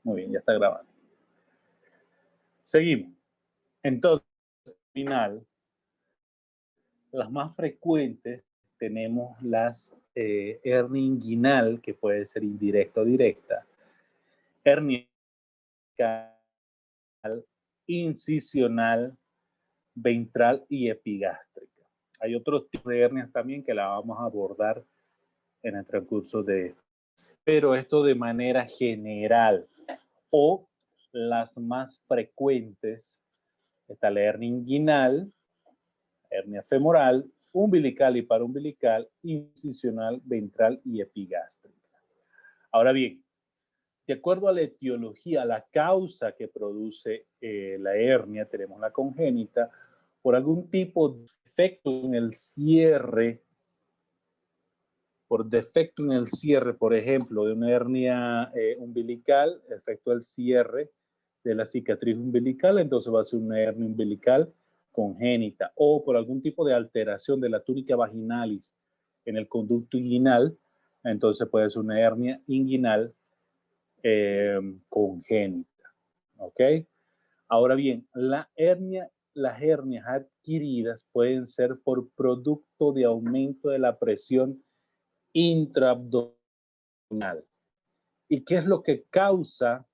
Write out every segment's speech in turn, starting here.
Muy bien, ya está grabando. Seguimos. Entonces, al final, las más frecuentes tenemos las hernia inguinal, que puede ser indirecta o directa, hernia incisional, ventral y epigástrica. Hay otros tipos de hernias también que la vamos a abordar en el transcurso de esto. Pero esto de manera general, o las más frecuentes, está la hernia inguinal, hernia femoral, umbilical y paraumbilical, incisional, ventral y epigástrica. Ahora bien, de acuerdo a la etiología, la causa que produce la hernia, tenemos la congénita, por algún tipo de defecto en el cierre, por ejemplo, de una hernia umbilical, efecto del cierre de la cicatriz umbilical, entonces va a ser una hernia umbilical congénita, o por algún tipo de alteración de la túnica vaginalis en el conducto inguinal, entonces puede ser una hernia inguinal congénita. ¿Ok? Ahora bien, las hernias adquiridas pueden ser por producto de aumento de la presión intraabdominal. ¿Y qué es lo que causa?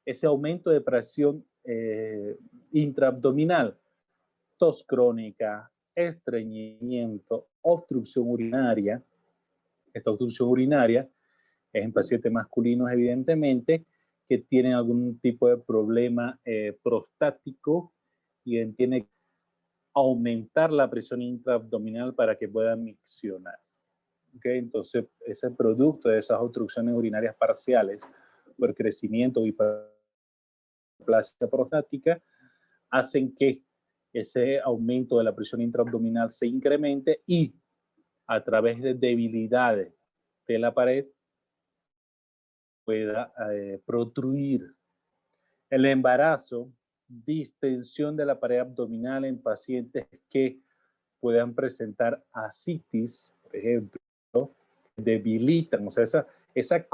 Ese aumento de presión intraabdominal? Tos crónica, estreñimiento, obstrucción urinaria. Esta obstrucción urinaria es en pacientes masculinos, evidentemente, que tienen algún tipo de problema prostático y tiene que aumentar la presión intraabdominal para que puedan miccionar. ¿Okay? Entonces, ese producto de esas obstrucciones urinarias parciales por crecimiento y hiperplasia prostática hacen que ese aumento de la presión intraabdominal se incremente y a través de debilidades de la pared pueda protruir. El embarazo, distensión de la pared abdominal en pacientes que puedan presentar ascitis, por ejemplo, debilitan, o sea, esa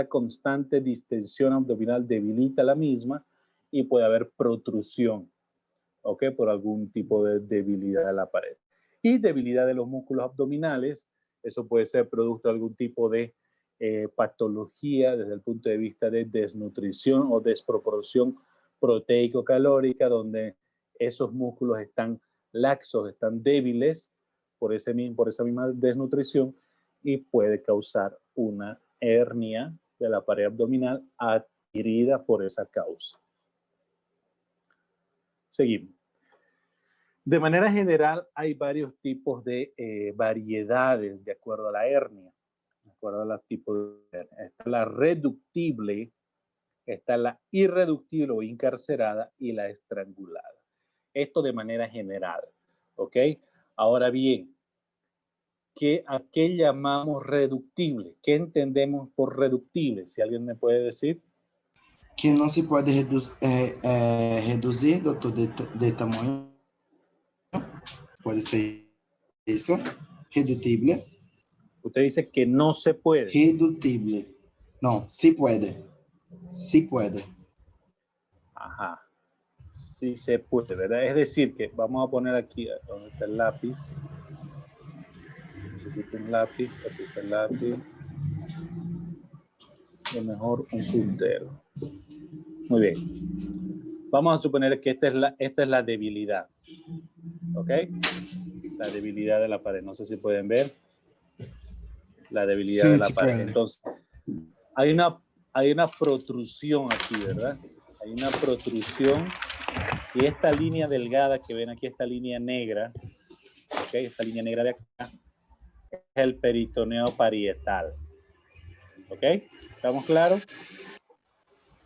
constante distensión abdominal debilita la misma y puede haber protrusión, ¿ok? Por algún tipo de debilidad de la pared. Y debilidad de los músculos abdominales, eso puede ser producto de algún tipo de patología desde el punto de vista de desnutrición o desproporción proteico-calórica, donde esos músculos están laxos, están débiles por esa misma desnutrición y puede causar una hernia de la pared abdominal adquirida por esa causa. Seguimos. De manera general, hay varios tipos de variedades de acuerdo a la hernia, de acuerdo a los tipos de hernia. Está la reductible, está la irreductible o incarcerada y la estrangulada. Esto de manera general, ¿ok? Ahora bien, ¿a qué llamamos reductible? ¿Qué entendemos por reductible? Si alguien me puede decir. Que não se pode reduzir, doutor, de tamanho. Pode ser isso? Redutível. Usted dice que no se puede. Redutível. No, sí puede. Sí puede. Ajá. Sí se puede, ¿verdad? Es decir, que vamos a poner aquí donde está el lápiz. Necesito un lápiz, aquí está el lápiz. Y mejor un puntero. Muy bien. Vamos a suponer que esta es la debilidad. ¿Ok? La debilidad de la pared. No sé si pueden ver. La debilidad de la pared. Puede. Entonces, hay una protrusión aquí, ¿verdad? Hay una protrusión. Y esta línea delgada que ven aquí, esta línea negra, ¿ok? Esta línea negra de acá, es el peritoneo parietal. ¿Ok? ¿Estamos claros?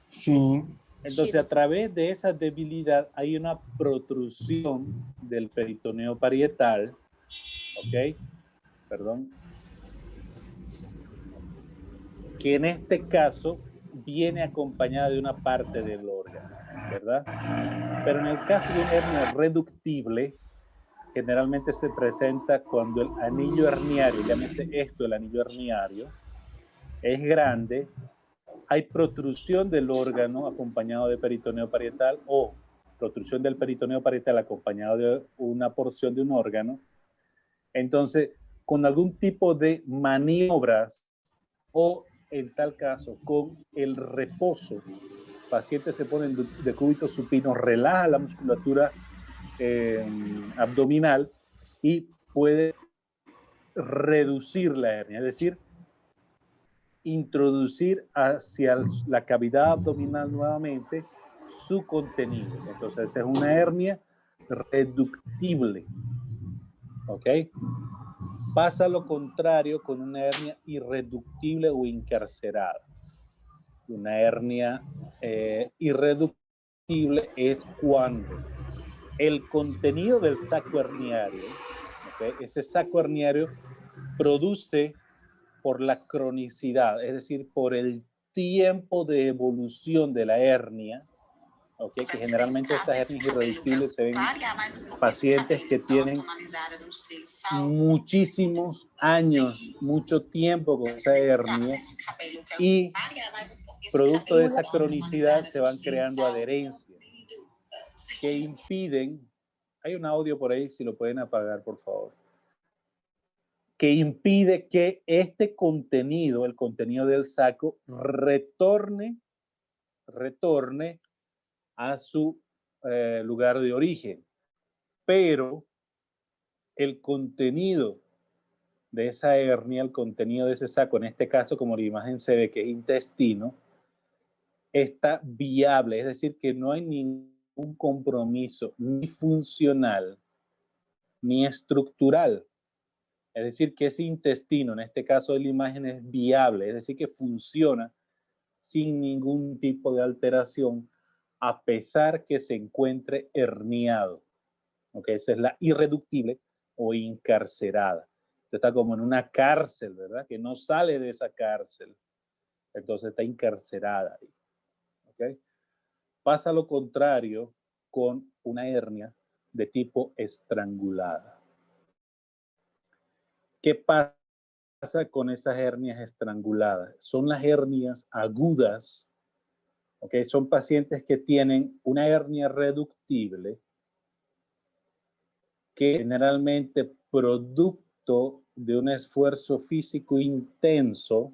Sí. Entonces, a través de esa debilidad hay una protrusión del peritoneo parietal. ¿Ok? Perdón. Que en este caso viene acompañada de una parte del órgano, ¿verdad? Pero en el caso de una hernia reductible, generalmente se presenta cuando el anillo herniario, llámese esto el anillo herniario, es grande, hay protrusión del órgano acompañado de peritoneo parietal o protrusión del peritoneo parietal acompañado de una porción de un órgano. Entonces, con algún tipo de maniobras o, en tal caso, con el reposo, el paciente se pone en decúbito supino, relaja la musculatura abdominal y puede reducir la hernia, es decir, introducir hacia la cavidad abdominal nuevamente su contenido. Entonces, esa es una hernia reductible. ¿Ok? Pasa lo contrario con una hernia irreductible o encarcerada. Una hernia irreductible es cuando el contenido del saco herniario, ¿okay? Ese saco herniario produce por la cronicidad, es decir, por el tiempo de evolución de la hernia, ¿okay? Que generalmente estas hernias irreductibles se ven en pacientes que tienen muchísimos años, mucho tiempo con esa hernia y producto de esa cronicidad se van creando adherencias que impiden, hay un audio por ahí, si lo pueden apagar por favor, que impide que este contenido, el contenido del saco, retorne a su lugar de origen. Pero el contenido de esa hernia, el contenido de ese saco, en este caso, como la imagen se ve que es intestino, está viable, es decir, que no hay ningún compromiso ni funcional ni estructural. Es decir, que ese intestino, en este caso de la imagen, es viable, es decir, que funciona sin ningún tipo de alteración, a pesar que se encuentre herniado. ¿Okay? Esa es la irreductible o encarcerada. Usted está como en una cárcel, ¿verdad? Que no sale de esa cárcel. Entonces está encarcerada ahí. ¿Okay? Pasa lo contrario con una hernia de tipo estrangulada. ¿Qué pasa con esas hernias estranguladas? Son las hernias agudas, ¿ok? Son pacientes que tienen una hernia reductible que generalmente producto de un esfuerzo físico intenso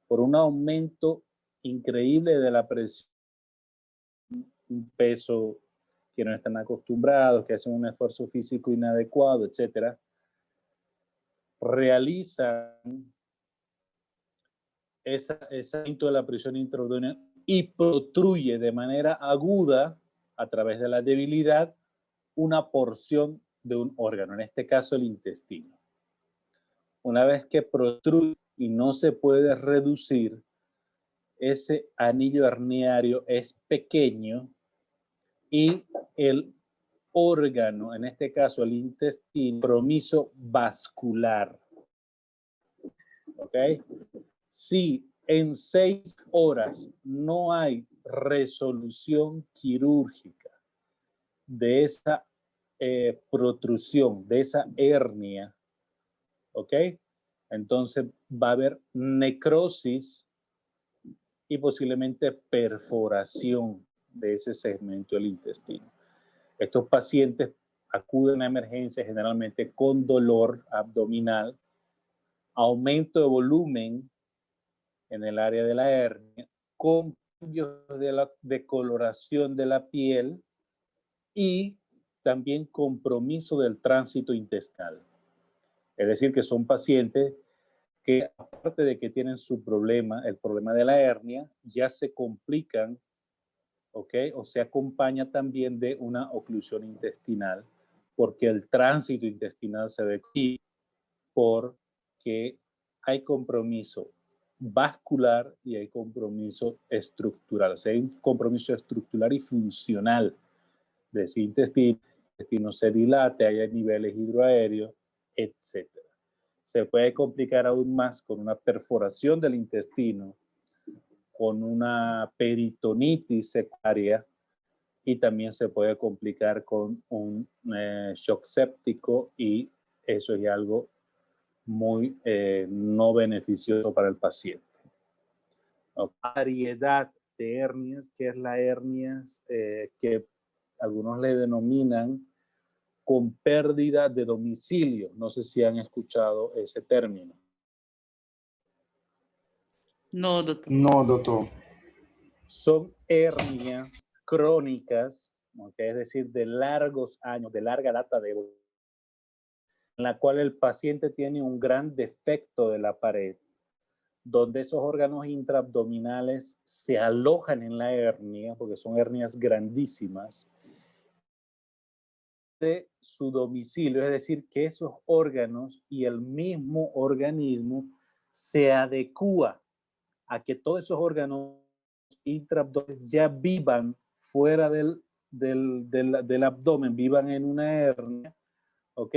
por un aumento increíble de la presión, un peso que no están acostumbrados, que hacen un esfuerzo físico inadecuado, etcétera, realizan ese aumento de la presión intraabdominal y protruye de manera aguda, a través de la debilidad, una porción de un órgano, en este caso el intestino. Una vez que protruye y no se puede reducir, ese anillo herniario es pequeño y el órgano, en este caso el intestino, compromiso vascular. ¿Ok? Si en 6 horas no hay resolución quirúrgica de esa protrusión, de esa hernia, ¿ok? Entonces va a haber necrosis y posiblemente perforación de ese segmento del intestino. Estos pacientes acuden a emergencia generalmente con dolor abdominal, aumento de volumen en el área de la hernia, con cambios de la decoloración de la piel y también compromiso del tránsito intestinal. Es decir, que son pacientes que, aparte de que tienen su problema, el problema de la hernia, ya se complican, ¿ok? O se acompaña también de una oclusión intestinal, porque el tránsito intestinal se ve aquí porque hay compromiso vascular y hay compromiso estructural. O sea, hay un compromiso estructural y funcional de ese intestino. El intestino se dilate, hay niveles hidroaéreos, etc. Se puede complicar aún más con una perforación del intestino, con una peritonitis secundaria y también se puede complicar con un shock séptico y eso es algo muy no beneficioso para el paciente. Variedad de hernias, que es la hernia que algunos le denominan con pérdida de domicilio. No sé si han escuchado ese término. No, doctor. No, doctor. Son hernias crónicas, es decir, de largos años, de larga data de en la cual el paciente tiene un gran defecto de la pared, donde esos órganos intraabdominales se alojan en la hernia, porque son hernias grandísimas, de su domicilio, es decir, que esos órganos y el mismo organismo se adecúa a que todos esos órganos intraabdominales ya vivan fuera del abdomen, vivan en una hernia, ¿ok?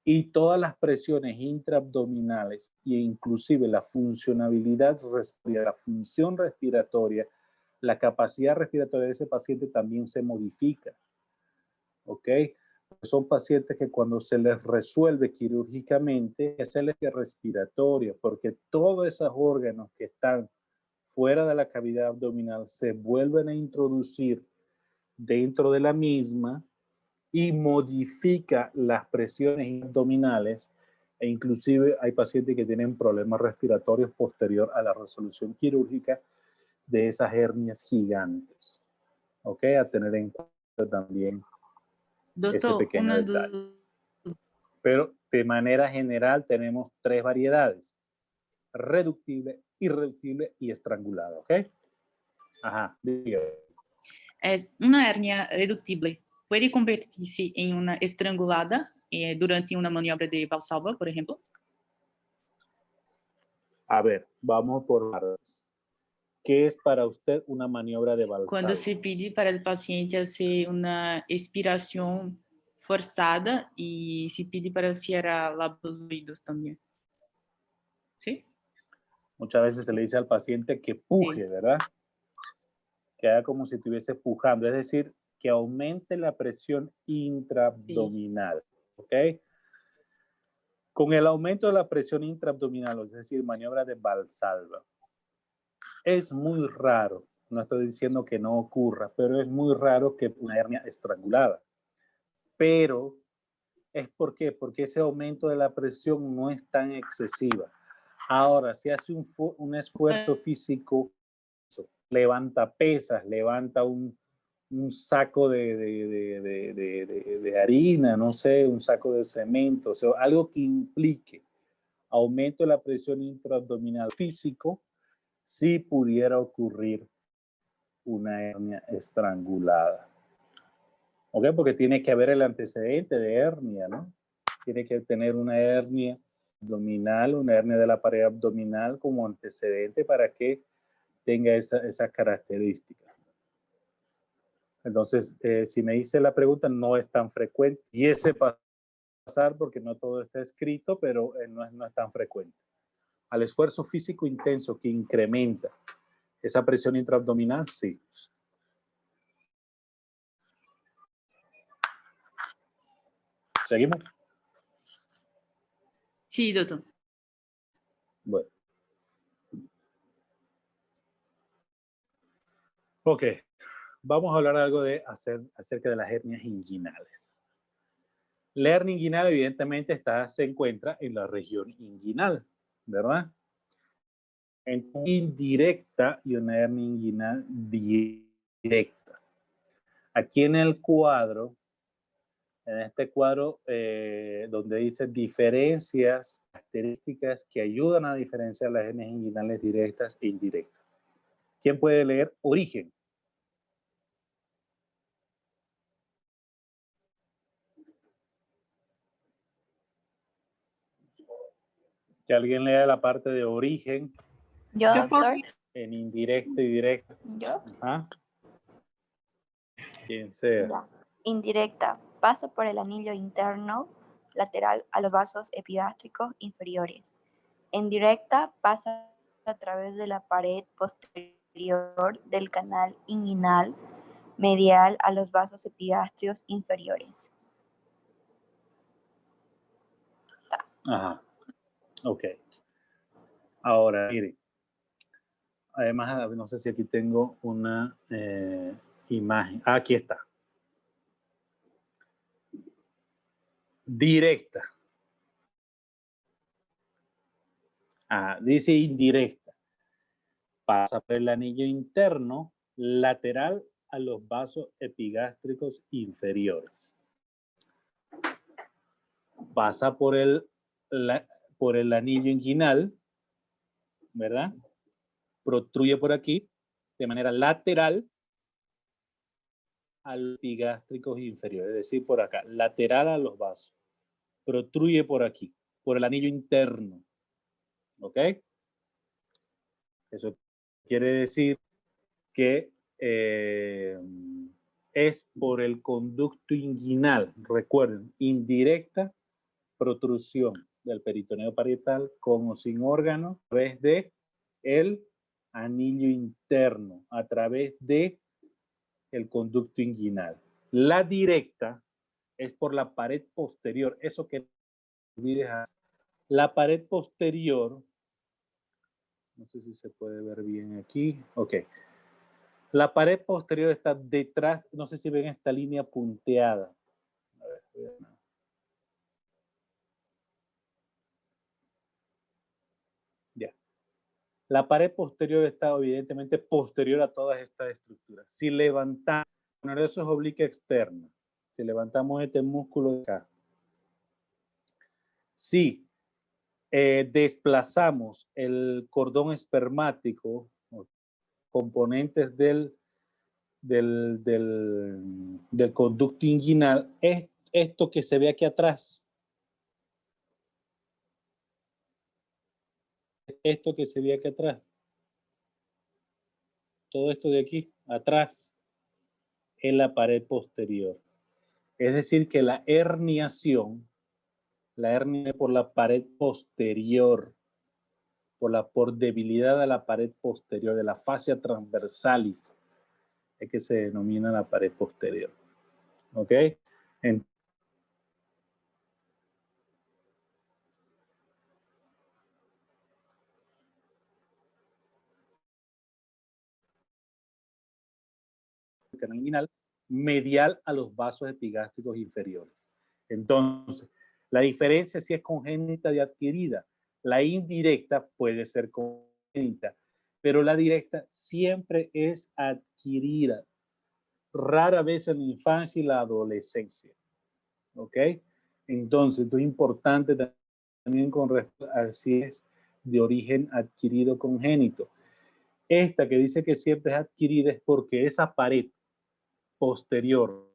Y todas las presiones intraabdominales e inclusive la funcionabilidad respiratoria, la función respiratoria, la capacidad respiratoria de ese paciente también se modifica. ¿Ok? Son pacientes que cuando se les resuelve quirúrgicamente es el eje respiratorio, porque todos esos órganos que están fuera de la cavidad abdominal se vuelven a introducir dentro de la misma y modifica las presiones abdominales e inclusive hay pacientes que tienen problemas respiratorios posterior a la resolución quirúrgica de esas hernias gigantes. ¿Ok? A tener en cuenta también ese Doctor, pequeño detalle. Pero de manera general tenemos tres variedades: reductible, irreductible y estrangulada. ¿Ok? Ajá. Es una hernia reductible. ¿Puede convertirse en una estrangulada durante una maniobra de Valsalva, por ejemplo? A ver, vamos por partes. ¿Qué es para usted una maniobra de Valsalva? Cuando se pide para el paciente hacer una expiración forzada y se pide para cerrar los oídos también. ¿Sí? Muchas veces se le dice al paciente que puje, sí, ¿verdad? Que haga como si estuviese pujando, es decir, que aumente la presión intraabdominal, sí. ¿Ok? Con el aumento de la presión intraabdominal, es decir, maniobra de Valsalva, es muy raro, no estoy diciendo que no ocurra, pero es muy raro que una hernia estrangulada. Pero, ¿es por qué? Porque ese aumento de la presión no es tan excesiva. Ahora, si hace un esfuerzo físico, levanta pesas, levanta un saco de harina, no sé, un saco de cemento, o sea, algo que implique aumento de la presión intraabdominal físico, sí pudiera ocurrir una hernia estrangulada. ¿Ok? Porque tiene que haber el antecedente de hernia, ¿no? Tiene que tener una hernia abdominal, una hernia de la pared abdominal como antecedente para que tenga esa característica. Entonces, si me hice la pregunta, no es tan frecuente. Y ese pasar porque no todo está escrito, pero no es tan frecuente. Al esfuerzo físico intenso que incrementa esa presión intraabdominal, sí. ¿Seguimos? Sí, doctor. Bueno. Ok. Vamos a hablar algo acerca de las hernias inguinales. La hernia inguinal evidentemente se encuentra en la región inguinal, ¿verdad? Indirecta y una hernia inguinal directa. Aquí en el cuadro, en este cuadro donde dice diferencias, características que ayudan a diferenciar las hernias inguinales directas e indirectas. ¿Quién puede leer origen? Que alguien lea la parte de origen. Yo, doctor. En indirecto y directo. Yo. Ajá. Quien sea. Ya. Indirecta. Pasa por el anillo interno lateral a los vasos epigástricos inferiores. En directa pasa a través de la pared posterior del canal inguinal medial a los vasos epigástricos inferiores. Ajá. Ok. Ahora, mire. Además, no sé si aquí tengo una imagen. Aquí está. Directa. Dice indirecta. Pasa por el anillo interno lateral a los vasos epigástricos inferiores. Pasa por el anillo inguinal, ¿verdad? Protruye por aquí de manera lateral a los epigástricos inferiores, es decir, por acá, lateral a los vasos. Protruye por aquí, por el anillo interno. ¿Ok? Eso quiere decir que es por el conducto inguinal. Recuerden, indirecta protrusión del peritoneo parietal con o sin órgano a través de el anillo interno, a través de el conducto inguinal. La directa es por la pared posterior. Eso que olvides, la pared posterior, no sé si se puede ver bien aquí. Ok. La pared posterior está detrás, no sé si ven esta línea punteada. A ver, ya. La pared posterior está evidentemente posterior a todas estas estructuras. Si levantamos, bueno, eso es obliqua externa. Si levantamos este músculo de acá. Si desplazamos el cordón espermático, componentes del conducto inguinal, es esto que se ve aquí atrás. Esto que se ve aquí atrás. Todo esto de aquí, atrás, es la pared posterior. Es decir, que la herniación por la pared posterior, por debilidad de la pared posterior, de la fascia transversalis, es que se denomina la pared posterior. ¿Ok? Canal inguinal medial a los vasos epigástricos inferiores. Entonces, la diferencia si es congénita y adquirida. La indirecta puede ser congénita, pero la directa siempre es adquirida. Rara vez en la infancia y la adolescencia. ¿Ok? Entonces, esto es importante también con respecto a si es de origen adquirido congénito. Esta que dice que siempre es adquirida es porque esa pared posterior,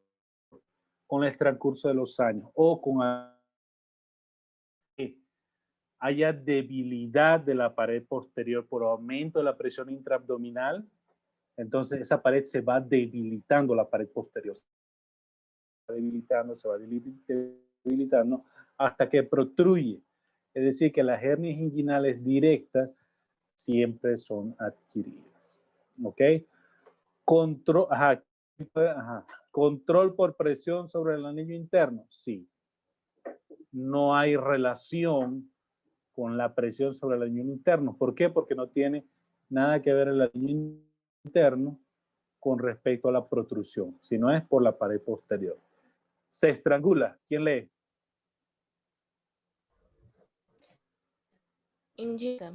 con el transcurso de los años o con haya debilidad de la pared posterior por aumento de la presión intraabdominal, entonces esa pared se va debilitando, la pared posterior se va debilitando hasta que protruye. Es decir, que las hernias inguinales directas siempre son adquiridas. ¿Ok? Control por presión sobre el anillo interno, sí. No hay relación con la presión sobre el anillo interno. ¿Por qué? Porque no tiene nada que ver el anillo interno con respecto a la protrusión, sino es por la pared posterior. Se estrangula. ¿Quién lee? Indica,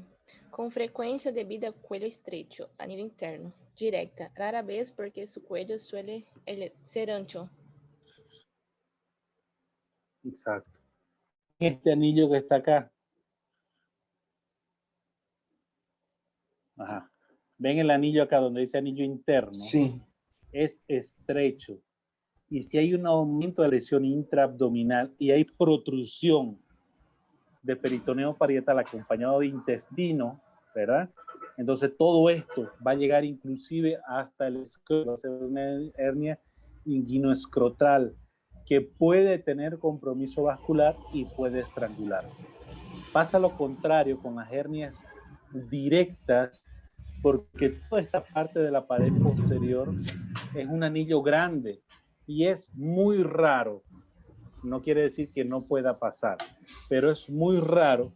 com frequência devido a cuello estrecho, anillo interno. Directa, rara vez porque su cuello suele ser ancho. Exacto. Este anillo que está acá. Ajá. ¿Ven el anillo acá donde dice anillo interno? Sí. Es estrecho. Y si hay un aumento de lesión intraabdominal y hay protrusión de peritoneo parietal acompañado de intestino, ¿verdad? Entonces todo esto va a llegar inclusive hasta el escroto, va a ser una hernia inguinoescrotal que puede tener compromiso vascular y puede estrangularse. Pasa lo contrario con las hernias directas, porque toda esta parte de la pared posterior es un anillo grande y es muy raro. No quiere decir que no pueda pasar, pero es muy raro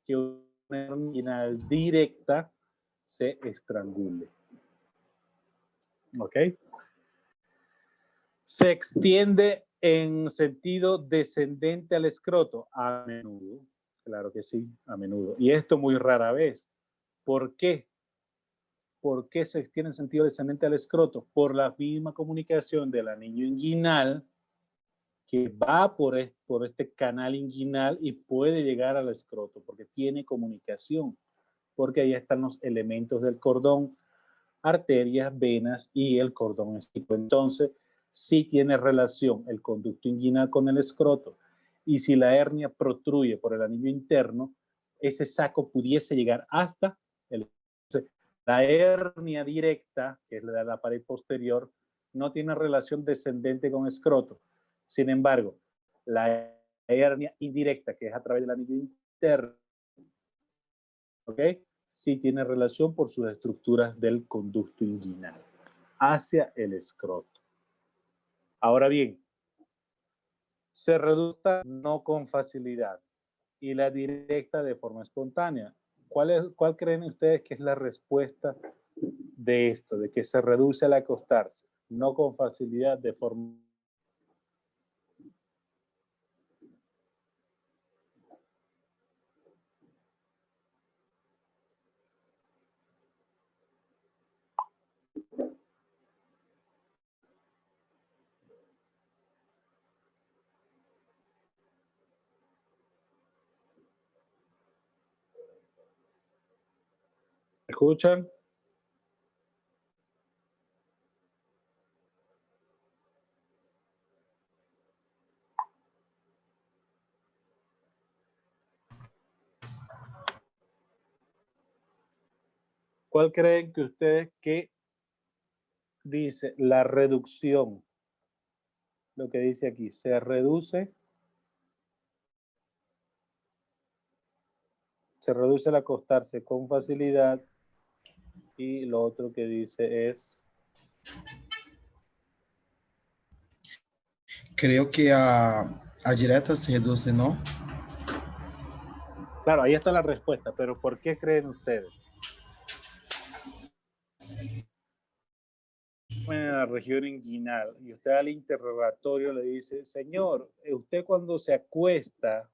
que una hernia inguinal directa se estrangule. ¿Ok? Se extiende en sentido descendente al escroto a menudo. Claro que sí, a menudo. Y esto muy rara vez. ¿Por qué? ¿Por qué se extiende en sentido descendente al escroto? Por la misma comunicación del anillo inguinal que va por este canal inguinal y puede llegar al escroto, porque tiene comunicación, porque ahí están los elementos del cordón, arterias, venas y el cordón esquisto. Entonces, sí tiene relación el conducto inguinal con el escroto. Y si la hernia protruye por el anillo interno, ese saco pudiese llegar hasta el... Entonces, la hernia directa, que es la de la pared posterior, no tiene relación descendente con escroto. Sin embargo, la hernia indirecta, que es a través del anillo interno, ¿ok? Sí tiene relación por sus estructuras del conducto inguinal hacia el escroto. Ahora bien, se reduce no con facilidad y la directa de forma espontánea. ¿Cuál creen ustedes que es la respuesta de esto, de que se reduce al acostarse? No con facilidad, de forma... ¿Escuchan? ¿Cuál creen que ustedes que dice la reducción? Lo que dice aquí, se reduce al acostarse con facilidad, y lo otro que dice es... Creo que a directa se reduce, ¿no? Claro, ahí está la respuesta, pero ¿por qué creen ustedes? En la región inguinal, y usted al interrogatorio le dice, señor, usted cuando se acuesta,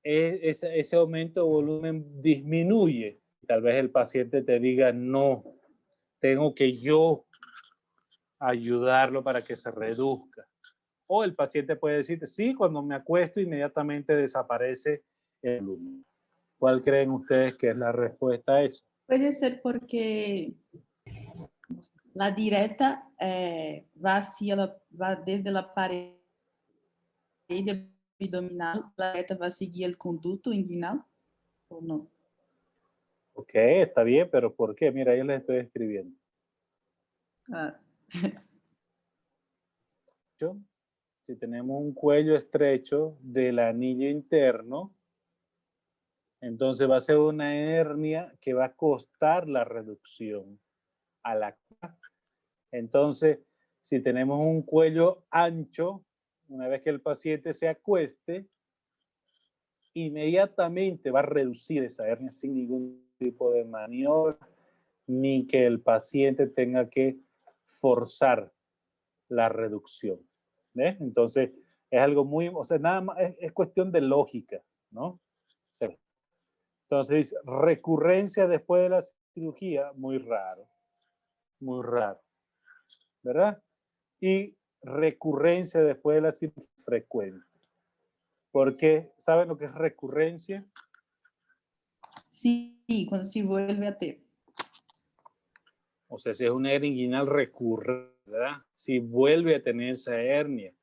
ese aumento de volumen disminuye. Tal vez el paciente te diga, no, tengo que yo ayudarlo para que se reduzca. O el paciente puede decirte, sí, cuando me acuesto inmediatamente desaparece el volumen. ¿Cuál creen ustedes que es la respuesta a eso? Puede ser porque la directa va desde la pared abdominal, la directa va a seguir el conducto inguinal, ¿o no? Ok, está bien, pero ¿por qué? Mira, ahí les estoy escribiendo. Ah. Si tenemos un cuello estrecho del anillo interno, entonces va a ser una hernia que va a costar la reducción a la cara. Entonces, si tenemos un cuello ancho, una vez que el paciente se acueste, inmediatamente va a reducir esa hernia sin ningún tipo de maniobra, ni que el paciente tenga que forzar la reducción. ¿Ves? Entonces, es algo muy, o sea, nada más, es cuestión de lógica, ¿no? Entonces, recurrencia después de la cirugía, muy raro, ¿verdad? Y recurrencia después de la cirugía, frecuente. Porque, ¿saben lo que es recurrencia? Sí, cuando se vuelve a ter. O sea, si es una hernia inguinal recurrente, ¿verdad? Si vuelve a tener esa hernia.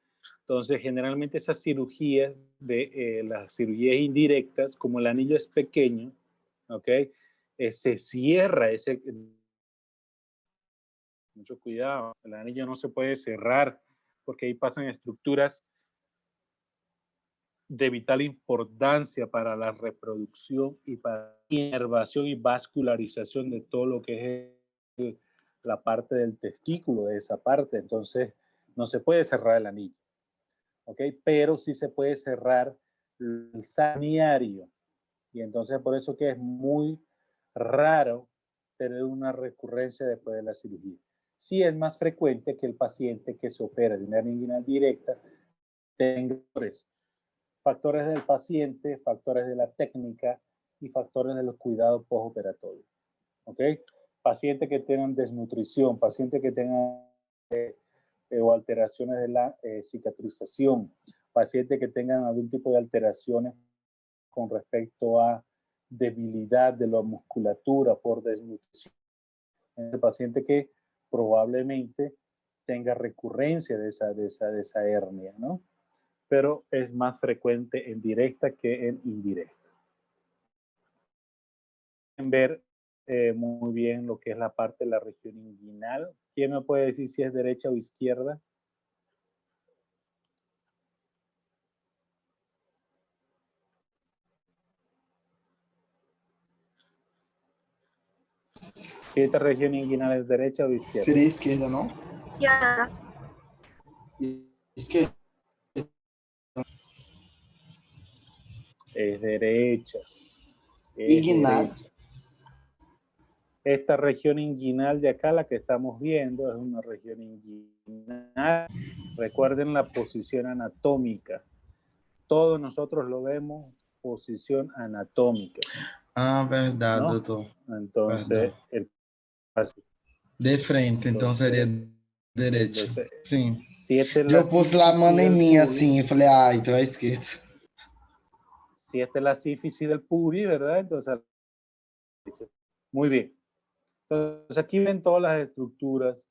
Entonces, generalmente esas cirugías, las cirugías indirectas, como el anillo es pequeño, ¿ok? Se cierra ese... Mucho cuidado, el anillo no se puede cerrar porque ahí pasan estructuras de vital importancia para la reproducción y para la inervación y vascularización de todo lo que es la parte del testículo, de esa parte. Entonces, no se puede cerrar el anillo, ¿ok? Pero sí se puede cerrar el saniario, Y entonces por eso que es muy raro tener una recurrencia después de la cirugía. Sí es más frecuente que el paciente que se opera de una hernia inguinal directa tenga factores del paciente, factores de la técnica y factores de los cuidados postoperatorios. ¿Ok? Pacientes que tengan desnutrición, pacientes que tengan o alteraciones de la cicatrización, pacientes que tengan algún tipo de alteraciones con respecto a debilidad de la musculatura por desnutrición. El paciente que probablemente tenga recurrencia de esa hernia, ¿no? Pero es más frecuente en directa que en indirecta. Pueden ver muy bien lo que es la parte de la región inguinal. ¿Quién me puede decir si es derecha o izquierda? Si esta región inguinal es derecha o izquierda. Sería izquierda, ¿no? Ya. Izquierda. Es derecha. Es Inguinal. derecha. Esta región inguinal de acá, la que estamos viendo, es una región inguinal. Recuerden la posición anatómica. Todos nosotros lo vemos posición anatómica. Ah, verdade, ¿no? doutor. Entonces, De frente, então seria direito. Entonces, Sim. si esta es Eu pus lá a mão em mim, puri, assim, e falei, ah, então é esquerda. Si esta es la sífisis del puri, ¿verdad? Entonces, muy bien. Entonces, aquí ven todas las estructuras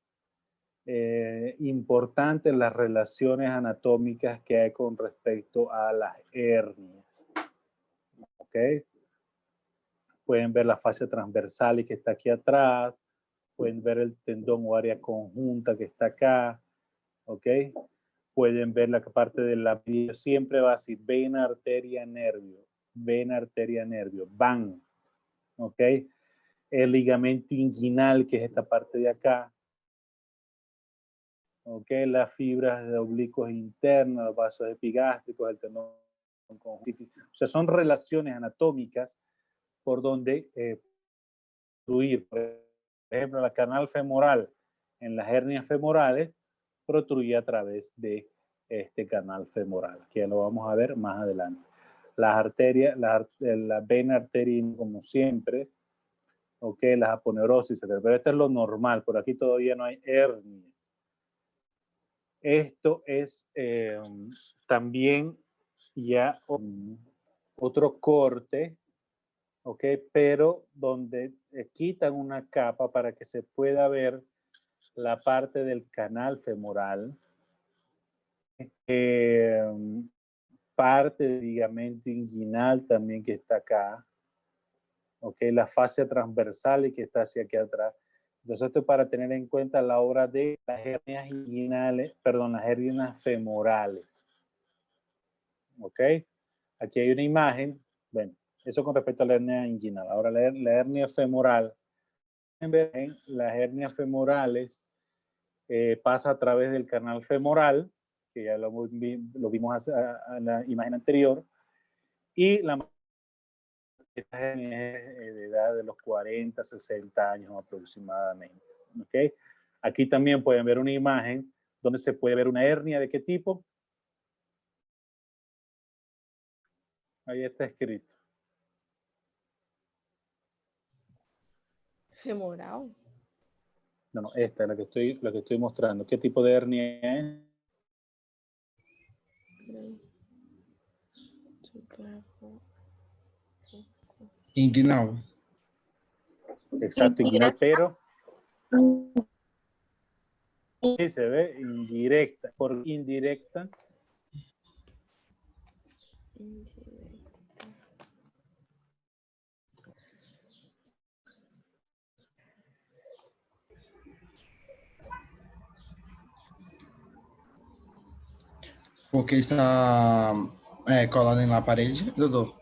importantes, las relaciones anatómicas que hay con respecto a las hernias. ¿Ok? Pueden ver la fascia transversal y que está aquí atrás. Pueden ver el tendón o área conjunta que está acá. ¿Ok? Pueden ver la parte de la piel. Siempre va así, vena, arteria, nervio. Vena, arteria, nervio. Van. ¿Ok? El ligamento inguinal, que es esta parte de acá. ¿Ok? Las fibras de oblicuos internos, los vasos epigástricos, el tendón conjuntivo. O sea, son relaciones anatómicas por donde fluir. Por ejemplo, la canal femoral en las hernias femorales protruye a través de este canal femoral, que lo vamos a ver más adelante. Las arterias, la vena arteria, como siempre, ok, las aponeurosis, pero esto es lo normal, por aquí todavía no hay hernia. Esto es también ya otro corte, ok, pero donde quitan una capa para que se pueda ver la parte del canal femoral, parte del ligamento inguinal también que está acá, ok, la fascia transversal y que está hacia aquí atrás. Entonces esto es para tener en cuenta la hora de las hernias inguinales, perdón, las hernias femorales. Ok, aquí hay una imagen, bueno, eso con respecto a la hernia inguinal. Ahora la hernia femoral, en las hernias femorales pasa a través del canal femoral, que ya lo vimos en la imagen anterior, y la esta hernia es de edad de los 40, 60 años aproximadamente. ¿Okay? Aquí también pueden ver una imagen donde se puede ver una hernia de qué tipo. Ahí está escrito. Femoral? No, esta es la que estoy mostrando. ¿Qué tipo de hernia es? Inguinal. Exacto, inguinal, pero sí se ve indirecta. Por indirecta. Porque está colado na parede, doutor?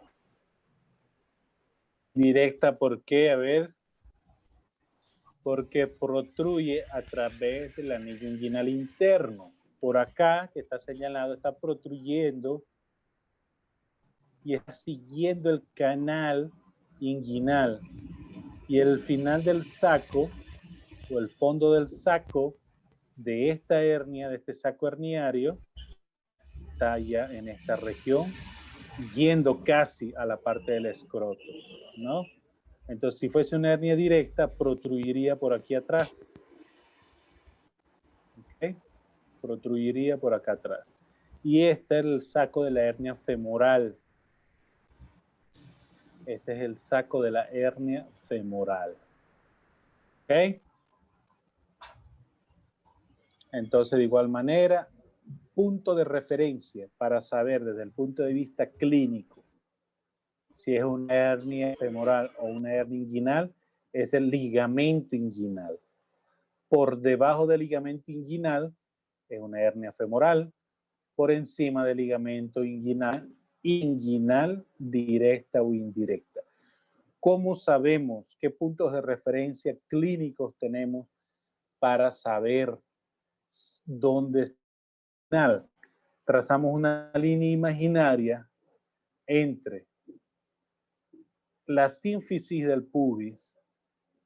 Directa, ¿por qué? A ver. Porque protruye a través del anillo inguinal interno. Por acá, que está señalado, está protruyendo y está siguiendo el canal inguinal. Y el final del saco, o el fondo del saco de esta hernia, de este saco herniario, está ya en esta región, yendo casi a la parte del escroto, ¿no? Entonces, si fuese una hernia directa, protruiría por aquí atrás. ¿Ok? Protruiría por acá atrás. Y este es el saco de la hernia femoral. Este es el saco de la hernia femoral. ¿Ok? Entonces, de igual manera, punto de referencia para saber desde el punto de vista clínico si es una hernia femoral o una hernia inguinal, es el ligamento inguinal. Por debajo del ligamento inguinal es una hernia femoral, por encima del ligamento inguinal directa o indirecta. ¿Cómo sabemos qué puntos de referencia clínicos tenemos para saber dónde está? Trazamos una línea imaginaria entre la sínfisis del pubis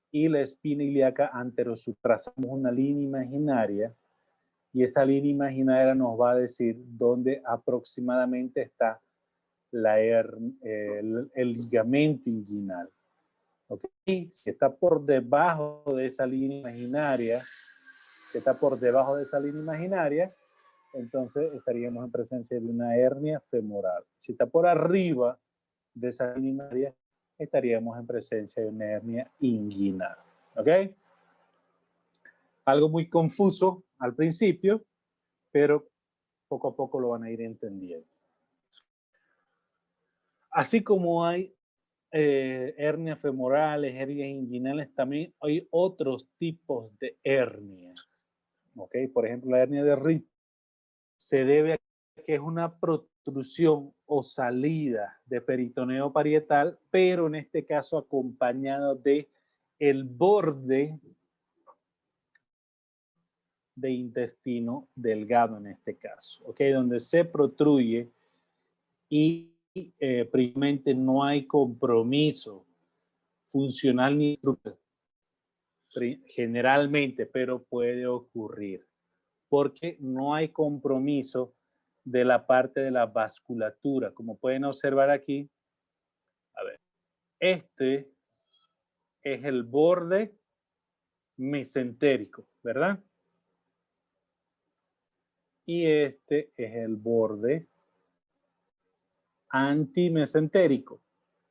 y la espina ilíaca anterosuperior. Trazamos una línea imaginaria y esa línea imaginaria nos va a decir dónde aproximadamente está el ligamento inguinal. ¿Okay? Si está por debajo de esa línea imaginaria, entonces estaríamos en presencia de una hernia femoral. Si está por arriba de esa línea imaginaria, estaríamos en presencia de una hernia inguinal. ¿Ok? Algo muy confuso al principio, pero poco a poco lo van a ir entendiendo. Así como hay hernias femorales, hernias inguinales, también hay otros tipos de hernias. ¿Ok? Por ejemplo, la hernia de Ritt se debe a que es una protrusión o salida de peritoneo parietal, pero en este caso acompañado de el borde de intestino delgado en este caso, ¿ok? Donde se protruye y primeramente no hay compromiso funcional ni estructural, generalmente, pero puede ocurrir, porque no hay compromiso de la parte de la vasculatura. Como pueden observar aquí, a ver, este es el borde mesentérico, ¿verdad? Y este es el borde antimesentérico.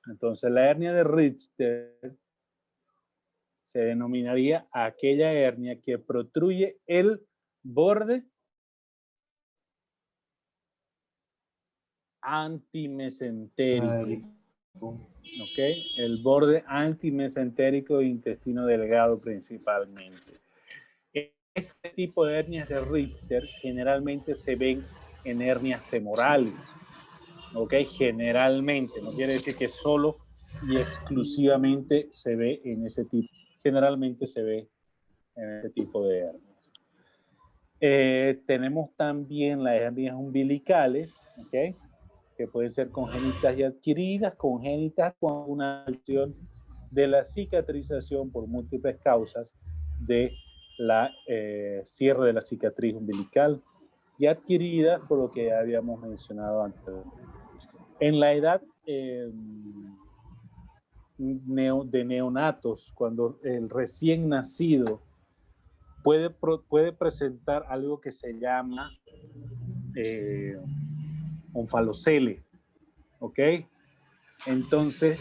Entonces, la hernia de Richter se denominaría aquella hernia que protruye el borde antimesentérico. ¿Ok? El borde antimesentérico de intestino delgado principalmente. Este tipo de hernias de Richter generalmente se ven en hernias femorales. ¿Ok? Generalmente, no quiere decir que solo y exclusivamente se ve en ese tipo. Generalmente se ve en ese tipo de hernias. Tenemos también las hernias umbilicales, ¿ok? Que pueden ser congénitas y adquiridas, congénitas con una acción de la cicatrización por múltiples causas de la cierre de la cicatriz umbilical, y adquiridas por lo que ya habíamos mencionado antes. En la edad de neonatos, cuando el recién nacido puede presentar algo que se llama onfalocele, ¿ok? Entonces,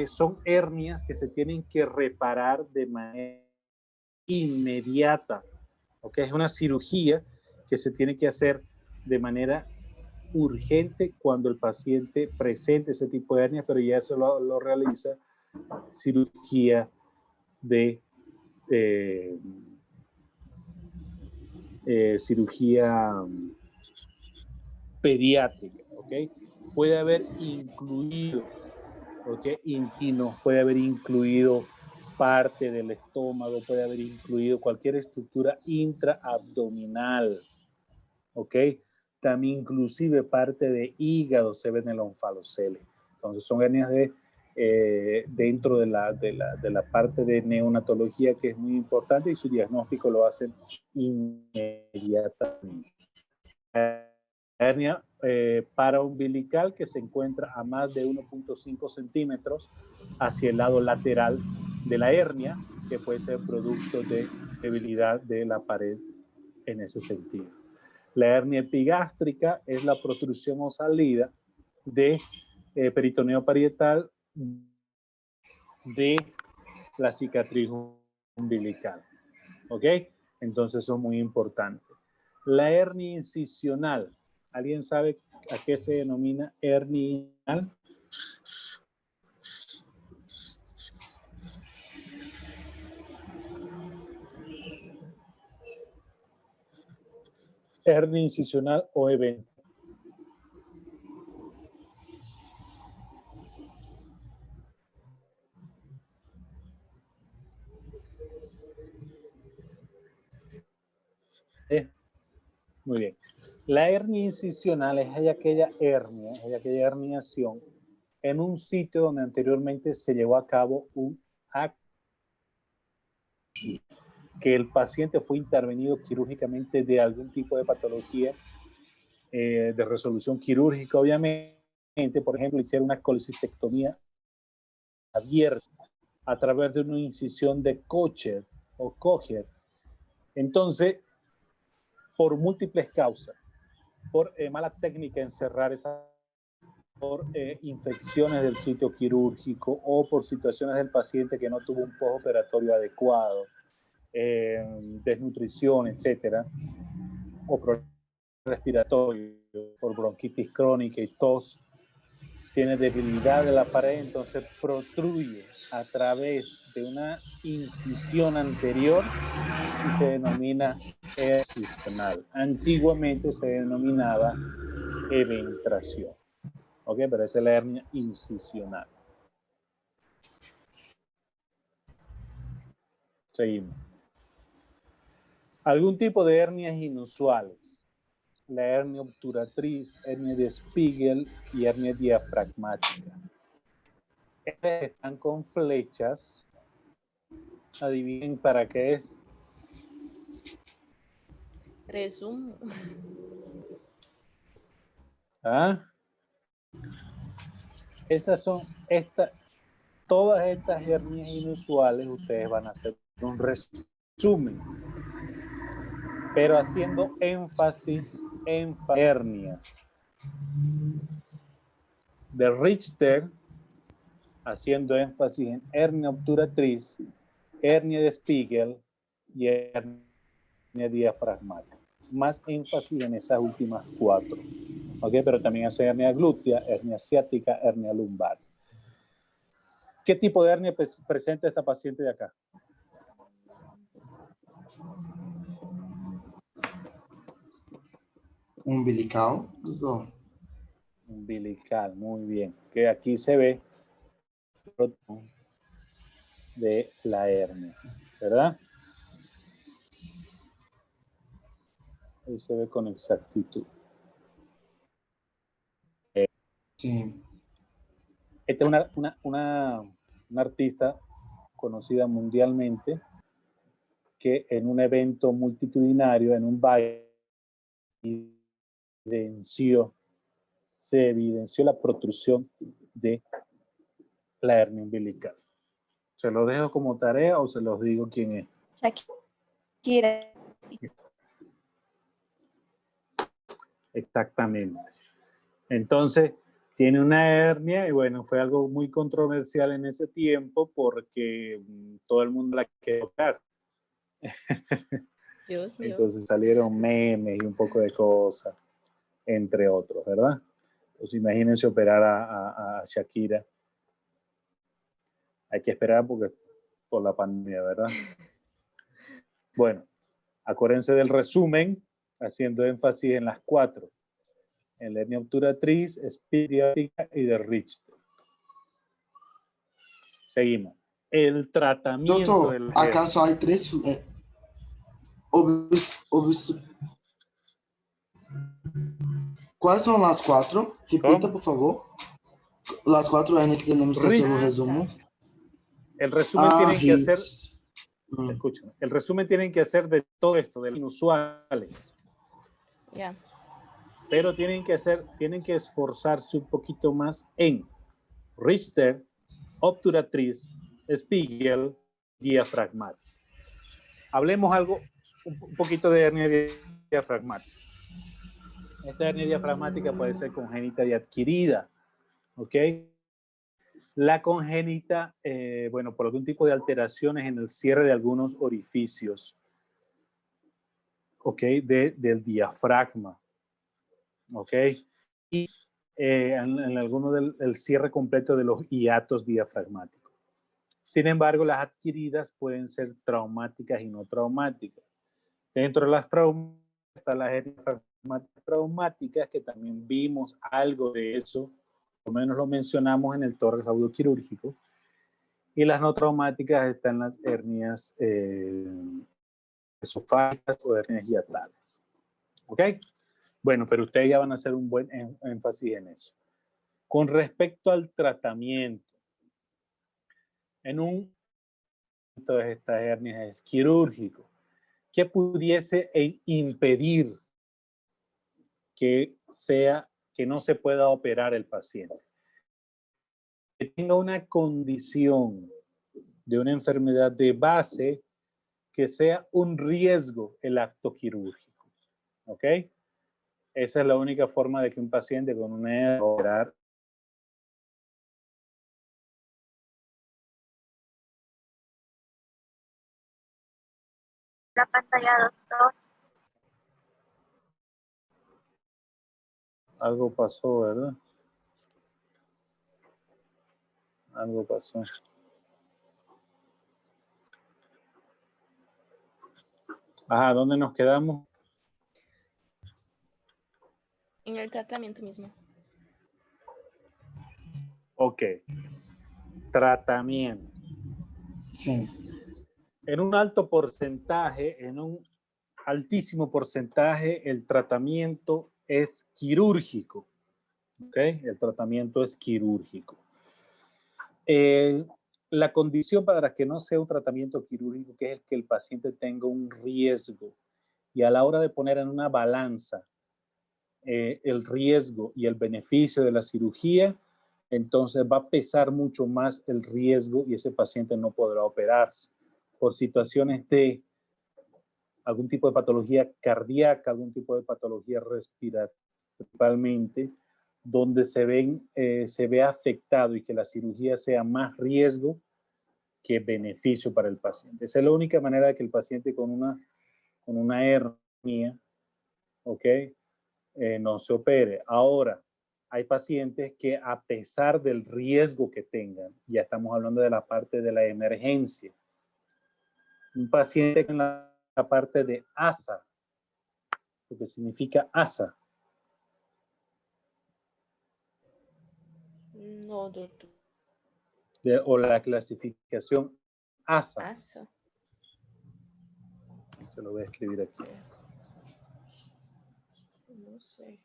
son hernias que se tienen que reparar de manera inmediata, ¿ok? Es una cirugía que se tiene que hacer de manera urgente cuando el paciente presente ese tipo de hernia, pero ya eso lo realiza cirugía cirugía pediátrica, ¿ok? Puede haber incluido, ¿ok? Intino, puede haber incluido parte del estómago, puede haber incluido cualquier estructura intraabdominal, ¿ok? también inclusive parte de hígado se ven en los onfaloceles. Entonces son hernias dentro de la parte de neonatología, que es muy importante, y su diagnóstico lo hacen inmediatamente. Hernia paraumbilical, que se encuentra a más de 1.5 centímetros hacia el lado lateral de la hernia, que puede ser producto de debilidad de la pared en ese sentido. La hernia epigástrica es la protrusión o salida de peritoneo parietal de la cicatriz umbilical. ¿Ok? Entonces son muy importantes. La hernia incisional. ¿Alguien sabe a qué se denomina hernia incisional? Hernia incisional o evento. Muy bien. La hernia incisional es aquella hernia, es aquella herniación en un sitio donde anteriormente se llevó a cabo un acto, que el paciente fue intervenido quirúrgicamente de algún tipo de patología de resolución quirúrgica, obviamente. Por ejemplo, hicieron una colecistectomía abierta a través de una incisión de Kocher o Kocher. Entonces, por múltiples causas, por mala técnica en cerrar esa, por infecciones del sitio quirúrgico o por situaciones del paciente que no tuvo un postoperatorio adecuado, desnutrición, etcétera, o problemas respiratorios, por bronquitis crónica y tos, tiene debilidad de la pared, entonces protruye a través de una incisión anterior y se denomina hernia incisional. Antiguamente se denominaba eventración. ¿Ok? Pero esa es la hernia incisional. Seguimos. Algún tipo de hernias inusuales. La hernia obturatriz, hernia de Spiegel y hernia diafragmática. Estas están con flechas. Adivinen para qué es. Resumo. ¿Ah? Esas son todas estas hernias inusuales. Ustedes van a hacer un resumen, pero haciendo énfasis en hernias de Richter, haciendo énfasis en hernia obturatriz, hernia de Spiegel y hernia diafragmática. Más énfasis en esas últimas 4. ¿Ok? Pero también hace hernia glútea, hernia ciática, hernia lumbar. ¿Qué tipo de hernia presenta esta paciente de acá? Umbilical. Umbilical, muy bien. Que aquí se ve de la hernia, ¿verdad? Ahí se ve con exactitud. Sí. Esta es una artista conocida mundialmente que en un evento multitudinario, en un baile, se evidenció la protrusión de la hernia umbilical. ¿Se los dejo como tarea o se los digo quién es? Shakira. Exactamente. Entonces, tiene una hernia y bueno, fue algo muy controversial en ese tiempo porque todo el mundo la quería operar. Dios mío. Entonces salieron memes y un poco de cosas, entre otros, ¿verdad? Pues imagínense operar a Shakira. Hay que esperar porque por la pandemia, ¿verdad? Bueno, acuérdense del resumen, haciendo énfasis en las 4. En la hernia obturatriz, espidiática y de Richter. Seguimos. El tratamiento Doutor, del ¿acaso hay 3 ¿Cuáles son las 4? Repita, ¿Cómo? por favor. Las 4 hernias que tenemos que hacer un resumen. El resumen tienen que hacer, RITS. escúchame, el resumen tienen que hacer de todo esto, de los inusuales. Ya. Pero tienen que esforzarse un poquito más en Richter, obturatriz, Spiegel, diafragmática. Hablemos un poquito de hernia diafragmática. Esta hernia diafragmática puede ser congénita y adquirida, ¿ok? La congénita, bueno, por algún tipo de alteraciones en el cierre de algunos orificios, ¿ok? Del diafragma, ¿ok? Y en alguno del cierre completo de los hiatos diafragmáticos. Sin embargo, las adquiridas pueden ser traumáticas y no traumáticas. Dentro de las traumáticas están las hernias traumáticas, que también vimos algo de eso, por lo menos lo mencionamos en el tórax audoquirúrgico. Y las no traumáticas están las hernias esofágicas o hernias hiatales. ¿Ok? Bueno, pero ustedes ya van a hacer un buen énfasis en eso. Con respecto al tratamiento, en un de estas hernias es quirúrgico, que pudiese impedir que no se pueda operar el paciente. Que tenga una condición de una enfermedad de base que sea un riesgo el acto quirúrgico. ¿Ok? Esa es la única forma de que un paciente con una hernia operar. La pantalla, doctor. Algo pasó, ¿verdad? Algo pasó. Ajá, ¿dónde nos quedamos? En el tratamiento mismo. Ok. Tratamiento. Sí. En un alto porcentaje, en un altísimo porcentaje, el tratamiento es quirúrgico. ¿Ok? El tratamiento es quirúrgico. La condición para que no sea un tratamiento quirúrgico, que es que el paciente tenga un riesgo, y a la hora de poner en una balanza el riesgo y el beneficio de la cirugía, entonces va a pesar mucho más el riesgo y ese paciente no podrá operarse por situaciones de algún tipo de patología cardíaca, algún tipo de patología respiratoria, principalmente, donde se ve afectado y que la cirugía sea más riesgo que beneficio para el paciente. Esa es la única manera de que el paciente con una hernia, ¿ok? No se opere. Ahora, hay pacientes que a pesar del riesgo que tengan, ya estamos hablando de la parte de la emergencia, un paciente en la parte de ASA, lo que significa ASA. No, doctor. O la clasificación ASA. ASA. Se lo voy a escribir aquí. No sé.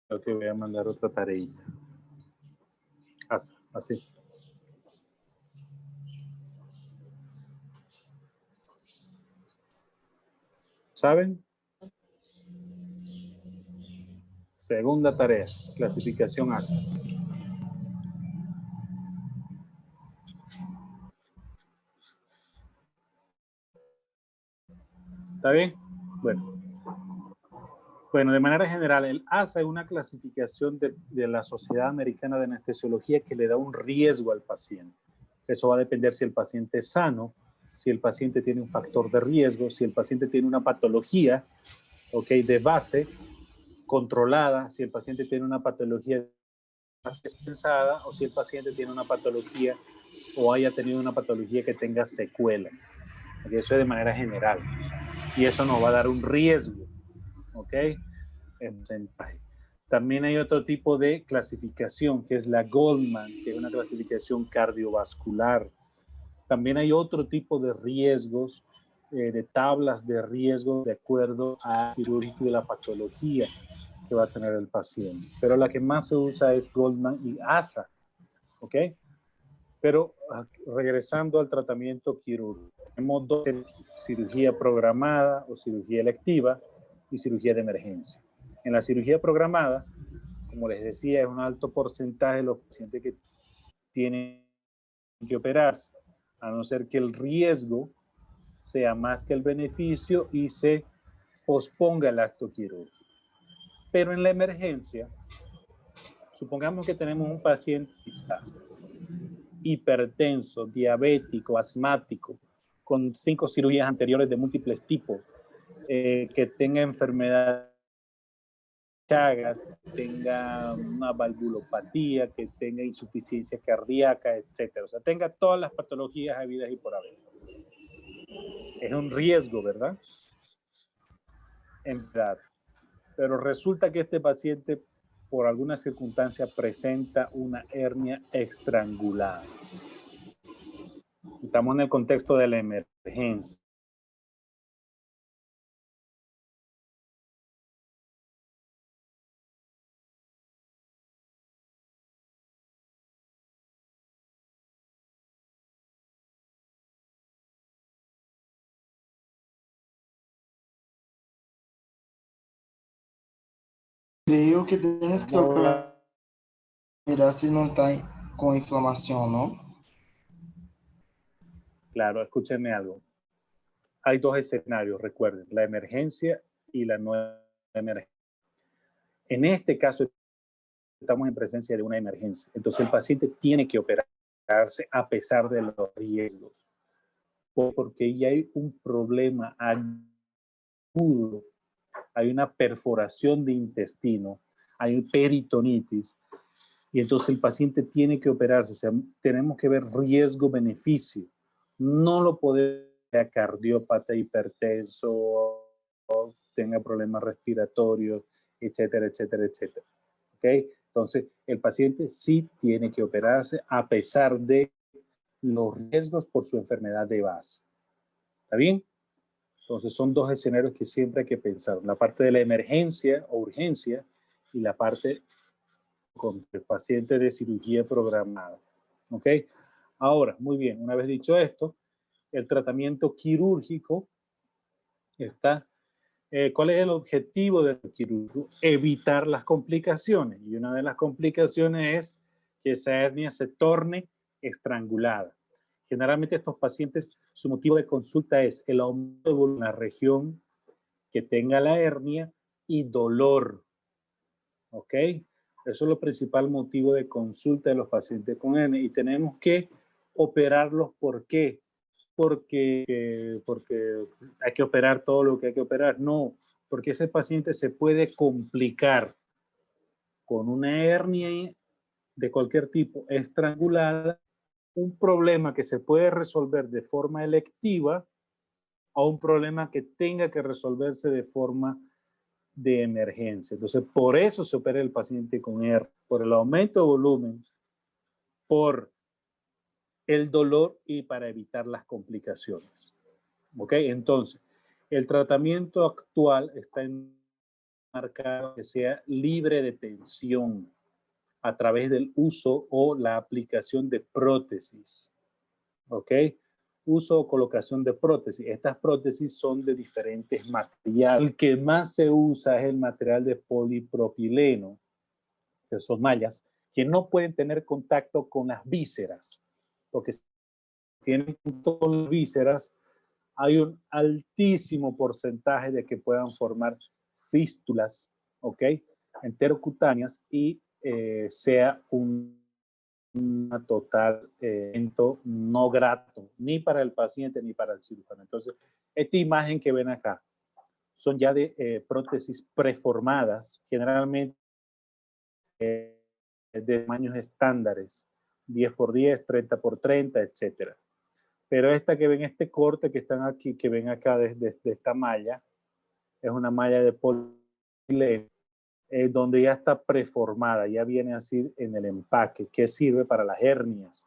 Creo que voy a mandar otra tareita. ASA, así. ¿Saben? Segunda tarea, clasificación ASA. ¿Está bien? Bueno, de manera general, el ASA es una clasificación de la Sociedad Americana de Anestesiología que le da un riesgo al paciente. Eso va a depender si el paciente es sano, si el paciente tiene un factor de riesgo, si el paciente tiene una patología, ¿ok?, de base controlada, si el paciente tiene una patología más pensada o si el paciente tiene una patología o haya tenido una patología que tenga secuelas. Okay, eso es de manera general. Y eso nos va a dar un riesgo, ¿ok? En porcentaje. También hay otro tipo de clasificación, que es la Goldman, que es una clasificación cardiovascular. También hay otro tipo de riesgos de tablas de riesgo de acuerdo a quirúrgico y la patología que va a tener el paciente. Pero la que más se usa es Goldman y ASA, ¿ok? Pero regresando al tratamiento quirúrgico, tenemos dos: cirugía programada o cirugía electiva y cirugía de emergencia. En la cirugía programada, como les decía, es un alto porcentaje de los pacientes que tienen que operarse, a no ser que el riesgo sea más que el beneficio y se posponga el acto quirúrgico. Pero en la emergencia, supongamos que tenemos un paciente hipertenso, diabético, asmático, con 5 cirugías anteriores de múltiples tipos, que tenga enfermedad Chagas, que tenga una valvulopatía, que tenga insuficiencia cardíaca, etcétera. O sea, tenga todas las patologías habidas y por haber. Es un riesgo, ¿verdad? En verdad. Pero resulta que este paciente, por alguna circunstancia, presenta una hernia estrangulada. Estamos en el contexto de la emergencia. Creo que tienes que operar si no está con inflamación, ¿no? Claro, escúchenme algo. Hay dos escenarios, recuerden, la emergencia y la no emergencia. En este caso, estamos en presencia de una emergencia. Entonces, el paciente tiene que operarse a pesar de los riesgos, porque ya hay un problema agudo, hay una perforación de intestino, hay peritonitis, y entonces el paciente tiene que operarse. O sea, tenemos que ver riesgo-beneficio. No lo podemos ser cardiópata, hipertenso, tenga problemas respiratorios, etcétera, etcétera, etcétera. ¿Ok? Entonces, el paciente sí tiene que operarse a pesar de los riesgos por su enfermedad de base. ¿Está bien? Entonces, son dos escenarios que siempre hay que pensar. La parte de la emergencia o urgencia y la parte con el paciente de cirugía programada. ¿Ok? Ahora, muy bien, una vez dicho esto, el tratamiento quirúrgico está... ¿Cuál es el objetivo del quirúrgico? Evitar las complicaciones. Y una de las complicaciones es que esa hernia se torne estrangulada. Generalmente estos pacientes, su motivo de consulta es el aumento de volumen en la región que tenga la hernia y dolor. ¿Ok? Eso es lo principal motivo de consulta de los pacientes con hernia. Y tenemos que operarlos. ¿Por qué? Porque hay que operar todo lo que hay que operar. No, porque ese paciente se puede complicar con una hernia de cualquier tipo estrangulada, un problema que se puede resolver de forma electiva o un problema que tenga que resolverse de forma de emergencia. Entonces, por eso se opera el paciente con hernia, por el aumento de volumen, por el dolor y para evitar las complicaciones. ¿Ok? Entonces, el tratamiento actual está enmarcado que sea libre de tensión a través del uso o la aplicación de prótesis. ¿Ok? Uso o colocación de prótesis. Estas prótesis son de diferentes materiales. El que más se usa es el material de polipropileno, que son mallas, que no pueden tener contacto con las vísceras, porque si tienen contacto con las vísceras, hay un altísimo porcentaje de que puedan formar fístulas, ¿ok? Enterocutáneas y sea una total evento no grato, ni para el paciente ni para el cirujano. Entonces, esta imagen que ven acá son ya de prótesis preformadas, generalmente de tamaños estándares, 10 por 10, 30 por 30, etcétera. Pero esta que ven, este corte que están aquí, que ven acá desde esta malla, es una malla de polipropileno, donde ya está preformada, ya viene así en el empaque, que sirve para las hernias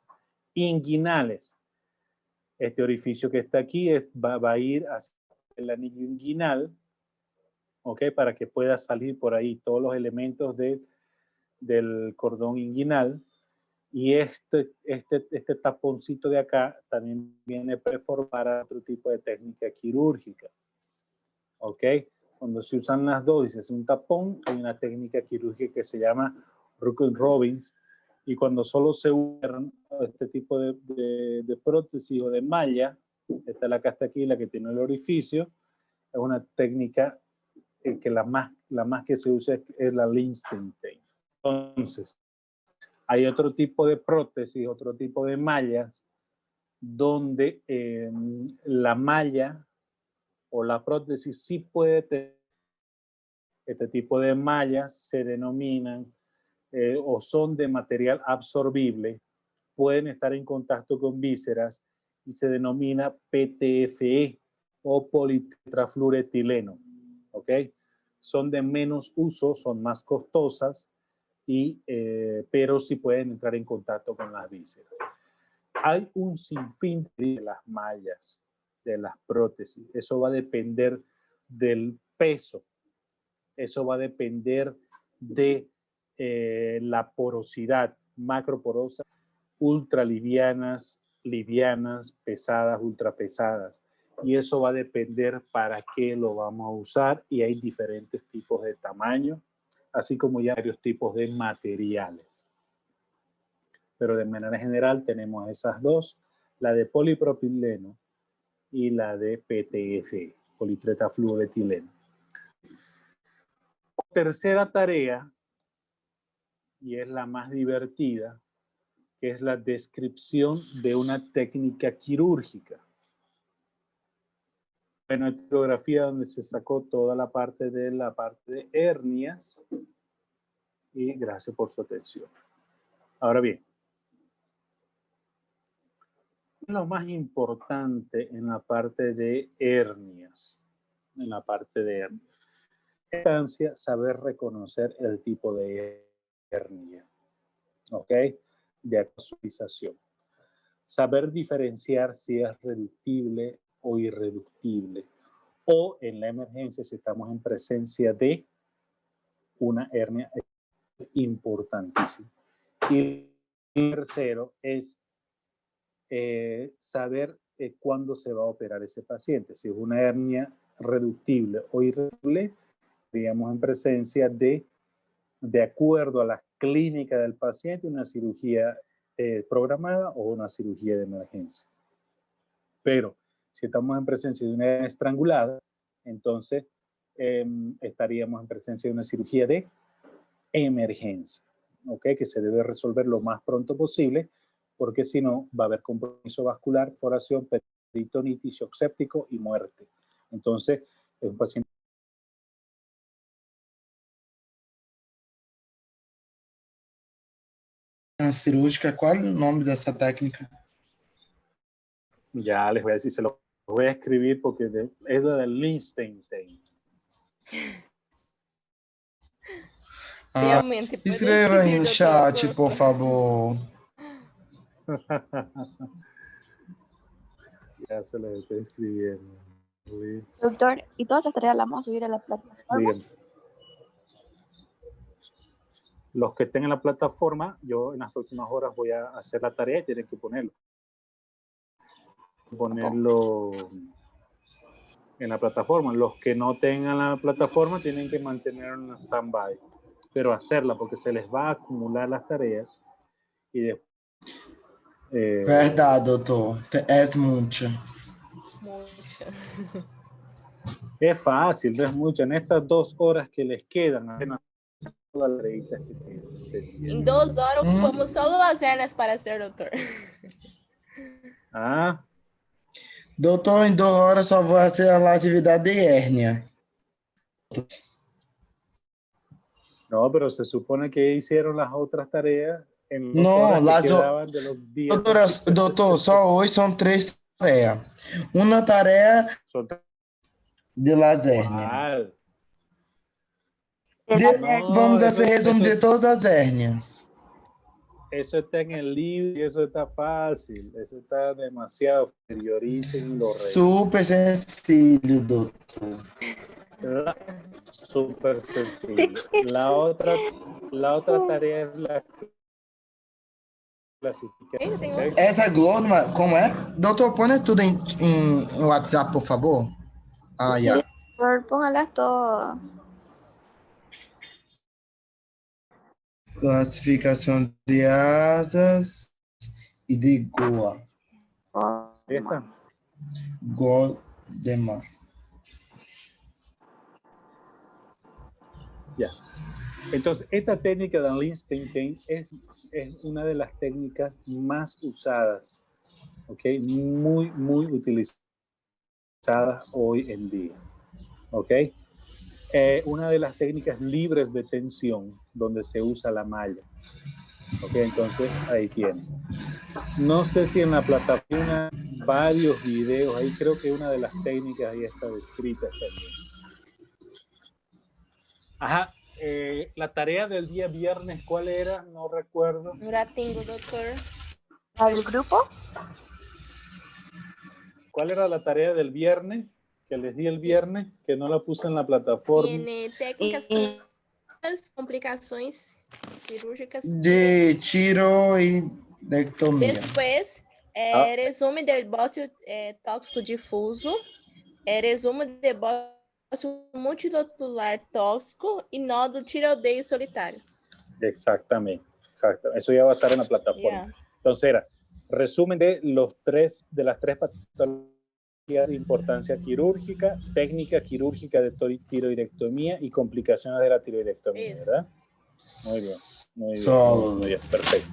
inguinales. Este orificio que está aquí va a ir hacia el anillo inguinal, ¿ok? Para que pueda salir por ahí todos los elementos del cordón inguinal. Y este taponcito de acá también viene preformado para otro tipo de técnica quirúrgica. ¿Ok? Cuando se usan las dos y se hace un tapón, hay una técnica quirúrgica que se llama Rookwood-Robbins. Y cuando solo se usan este tipo de prótesis o de malla, esta es la que está aquí, la que tiene el orificio, es una técnica que la más que se usa es la Lichtenstein. Entonces, hay otro tipo de prótesis, otro tipo de mallas, donde la malla o la prótesis sí puede tener este tipo de mallas, se denominan o son de material absorbible, pueden estar en contacto con vísceras y se denomina PTFE o politetrafluoretileno. ¿Ok? Son de menos uso, son más costosas, pero sí pueden entrar en contacto con las vísceras. Hay un sinfín de las mallas, de las prótesis. Eso va a depender del peso. Eso va a depender de la porosidad, macroporosa, ultralivianas, livianas, pesadas, ultrapesadas. Y eso va a depender para qué lo vamos a usar, y hay diferentes tipos de tamaño, así como ya varios tipos de materiales. Pero de manera general tenemos esas dos, la de polipropileno y la de PTF, politetrafluoretileno. Tercera tarea, y es la más divertida, que es la descripción de una técnica quirúrgica. En una tipografía donde se sacó toda la parte de hernias, y gracias por su atención. Ahora bien, lo más importante en la parte de hernias, importancia saber reconocer el tipo de hernia, ¿ok? De actualización. Saber diferenciar si es reductible o irreductible, o en la emergencia si estamos en presencia de una hernia importantísima. Y el tercero es saber cuándo se va a operar ese paciente. Si es una hernia reductible o irreductible, estaríamos en presencia de acuerdo a la clínica del paciente, una cirugía programada o una cirugía de emergencia. Pero si estamos en presencia de una hernia estrangulada, entonces estaríamos en presencia de una cirugía de emergencia, ¿ok? Que se debe resolver lo más pronto posible, porque si no va a haber compromiso vascular, perforación, peritonitis, shock séptico y muerte. Entonces, es un paciente. Cirúrgica, qual o nome dessa técnica? Ya les voy a decir, se lo voy a escribir porque es la de Lichtenstein. Realmente, pode Escreva aí escrever, no doutor, chat, por favor. Ya se lo estoy escribiendo. Doctor, ¿y todas esas tareas las vamos a subir a la plataforma? Bien. Los que estén en la plataforma, yo en las próximas horas voy a hacer la tarea y tienen que ponerlo. En la plataforma. Los que no tengan la plataforma tienen que mantener en stand-by, pero hacerla porque se les va a acumular las tareas y después. Verdade, doutor. É mucho. Es fácil, no es mucho. En estas 2 horas que les quedan, apenas todas las tareitas que tienen. Em 2 horas ocupamos só as hernias para ser doutor. Ah, Doutor, em 2 horas só vou fazer a atividade de hérnia. no, pero se supone que hicieron las otras tareas en las No, horas las que quedaban de los días. doutor, só hoje são 3 tarefas. Uma tarefa de las hérnias. ¿Cuál? Vamos No, fazer resumo de todas as hérnias. Eso está en el libro y eso está fácil. Eso está demasiado. Prioricen los reyes. Super sencillo, doutor. Súper sencillo. La otra tarea es la clasificación. ¿Okay? Essa glosma, como é? Doutor, põe tudo em WhatsApp, por favor. Ah, Sí, ya. póngalas todas. Classificação de asas e de Goa. Ahí está. Goldemar. Ya. Entonces, esta técnica de Lichtenstein es una de las técnicas más usadas, ¿ok? Muy, muy utilizadas hoy en día, ¿ok? Una de las técnicas libres de tensión donde se usa la malla, ¿ok? Entonces, ahí tienen. No sé si en la plataforma varios videos, ahí creo que una de las técnicas ahí está descrita también. Ajá. La tarea del día viernes, ¿cuál era? No recuerdo. Ratingo, doctor. ¿Al grupo? ¿Cuál era la tarea del viernes? Que les di el viernes, que no la puse en la plataforma. Tiene técnicas, complicações cirúrgicas. De tiroidectomia. Después, resumen del bócio tóxico difuso, resumen del bócio multilocular tóxico y nódulo tiroideo solitário. Exactamente, exacto. Eso ya va a estar en la plataforma. Yeah. Entonces era resumen de las tres patologías de importancia quirúrgica, técnica quirúrgica de tiroidectomía y complicaciones de la tiroidectomía, Eso. ¿verdad? Muy bien, muy bien, Solo. muy bien, perfecto.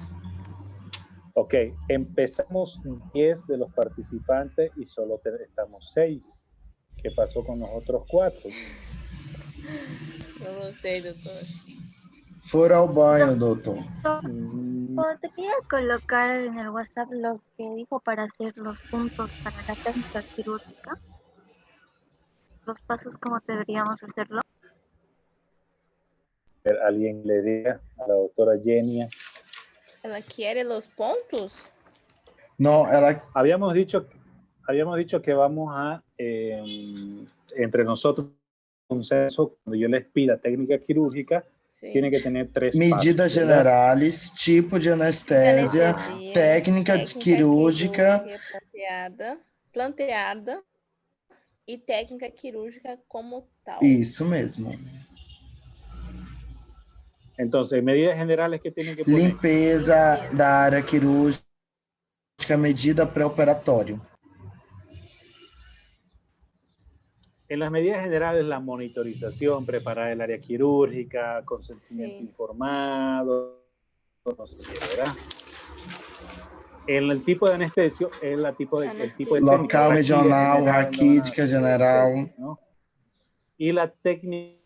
Ok, empezamos 10 de los participantes y solo estamos 6. ¿Qué pasó con los otros 4? No sei, doutor. Foram ao banho, doutor. ¿Podría colocar en el WhatsApp lo que dijo para hacer los puntos para la técnica quirúrgica? Los pasos, ¿cómo deberíamos hacerlo? Alguien le diga a la doctora Genia. Ela quiere los pontos? Não, ela... Habíamos dicho que vamos a, entre nosotros, consenso, cuando yo les pida técnica quirúrgica, Sim. tiene que tener 3 medidas pasos, ¿verdad? generais, tipo de anestesia, técnica quirúrgica, planteada e técnica quirúrgica como tal. Isso mesmo. Entonces, medidas generales que tienen que poner. Limpeza da área quirúrgica, medida pré-operatório. En las medidas generales, la monitorización, preparar el área quirúrgica, consentimiento informado, no sé qué, ¿verdad? En el tipo de anestesio, es el tipo de local regional, raquídea general, ¿no? Y la técnica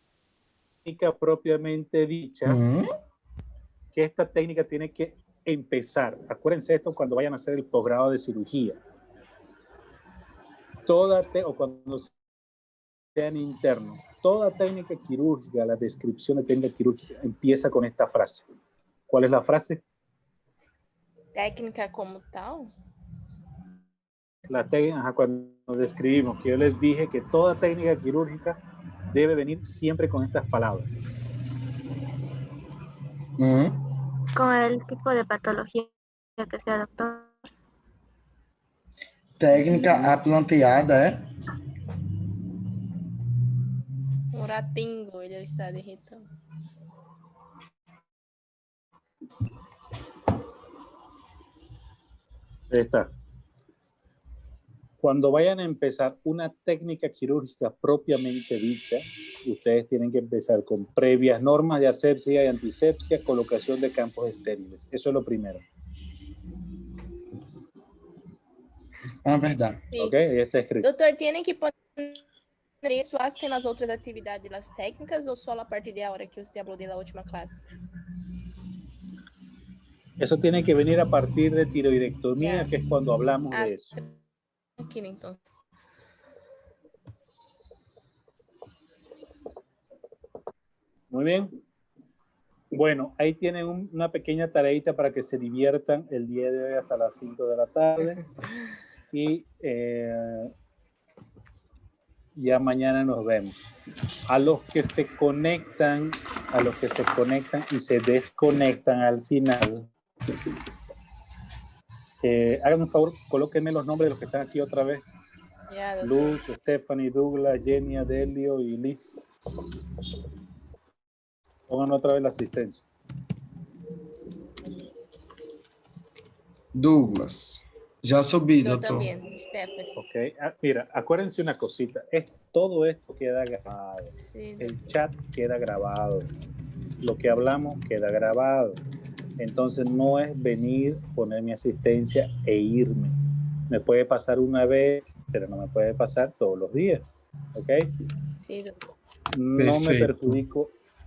propiamente dicha, que esta técnica tiene que empezar. Acuérdense esto cuando vayan a hacer el posgrado de cirugía. O cuando sean internos, toda técnica quirúrgica, la descripción de técnica quirúrgica empieza con esta frase. ¿Cuál es la frase? Técnica como tal. La técnica, cuando describimos, que yo les dije que toda técnica quirúrgica debe venir siempre con estas palabras. Con el tipo de patología que sea, doctor. Técnica aplanteada, Um ratingo, ele está derretendo. Ahí está. Cuando vayan a empezar una técnica quirúrgica propiamente dicha, ustedes tienen que empezar con previas normas de asepsia y antisepsia, colocación de campos estériles. Eso es lo primero. Ah, verdade. Ok, ahí está escrito. Doutor, tienen que poner isso hasta nas outras atividades das técnicas ou só a partir da hora que você falou da última classe? Eso tiene que venir a partir de tiroidectomía, que es cuando hablamos de eso. Tranquilo, entonces. Muy bien. Bueno, ahí tienen una pequeña tareita para que se diviertan el día de hoy hasta las 5 de la tarde. Y ya mañana nos vemos. A los que se conectan y se desconectan al final, hagan un favor, colóquenme los nombres de los que están aquí otra vez. Ya, Luz, Stephanie, Douglas, Jenny, Adelio y Liz. Pongan otra vez la asistencia. Douglas. Ya subí, yo doctor. también, Stephanie. Ok, mira, acuérdense una cosita, todo esto queda grabado, Sí, el chat queda grabado, lo que hablamos queda grabado, entonces no es venir, poner mi asistencia e irme. Me puede pasar una vez, pero no me puede pasar todos los días, ¿ok? sí, doctor.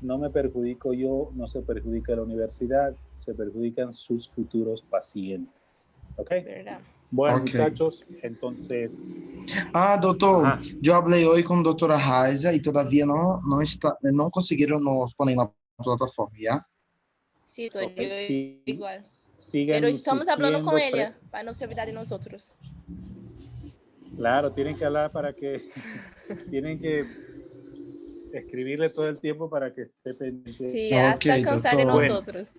No me perjudico yo, no se perjudica la universidad, se perjudican sus futuros pacientes, ¿ok? Verdad. Bueno, Ok. muchachos, entonces... Doutor, Ajá. eu falei hoje com a doutora Raiza e todavia não conseguiram nos poner na plataforma, ¿ya? Sí, doctor, Okay, yo sí, igual. sigan Pero estamos hablando con insistiendo, ella, para no se olvidar de nosotros. Claro, tienen que hablar para que... tienen que escribirle todo el tiempo para que esté pendiente. Sí, hasta Ok, cansar de doutor. nosotros.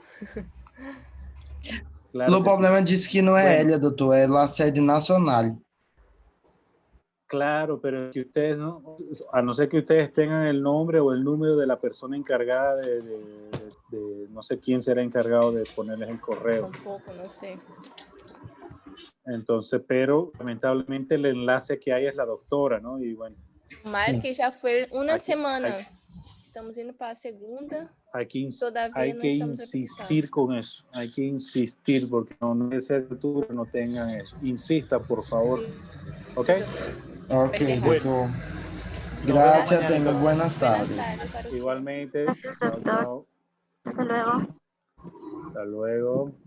Claro O que problema sí. diz que não é Bueno. ela, doutor, é a sede nacional. Claro, pero si ustedes no, a no ser que ustedes tengan el nombre o el número de la persona encargada de no sé quién será encargado de ponerles el correo. Tampoco, no sé. Entonces, pero lamentablemente el enlace que hay es la doctora, ¿no? Y bueno. Mal que ya fue una Aquí, semana. Estamos yendo para la segunda. Hay Todavía no que estamos insistir con eso. Hay que insistir porque no es esa altura, no tengan eso. Insista, por favor. Sí, ¿Ok? Ok, doutor. Nos Gracias, vemos mañana, tenga entonces. buenas tardes. Buenas tardes para usted. Igualmente. Gracias, Chao, doctor. chao. Hasta luego. Hasta luego.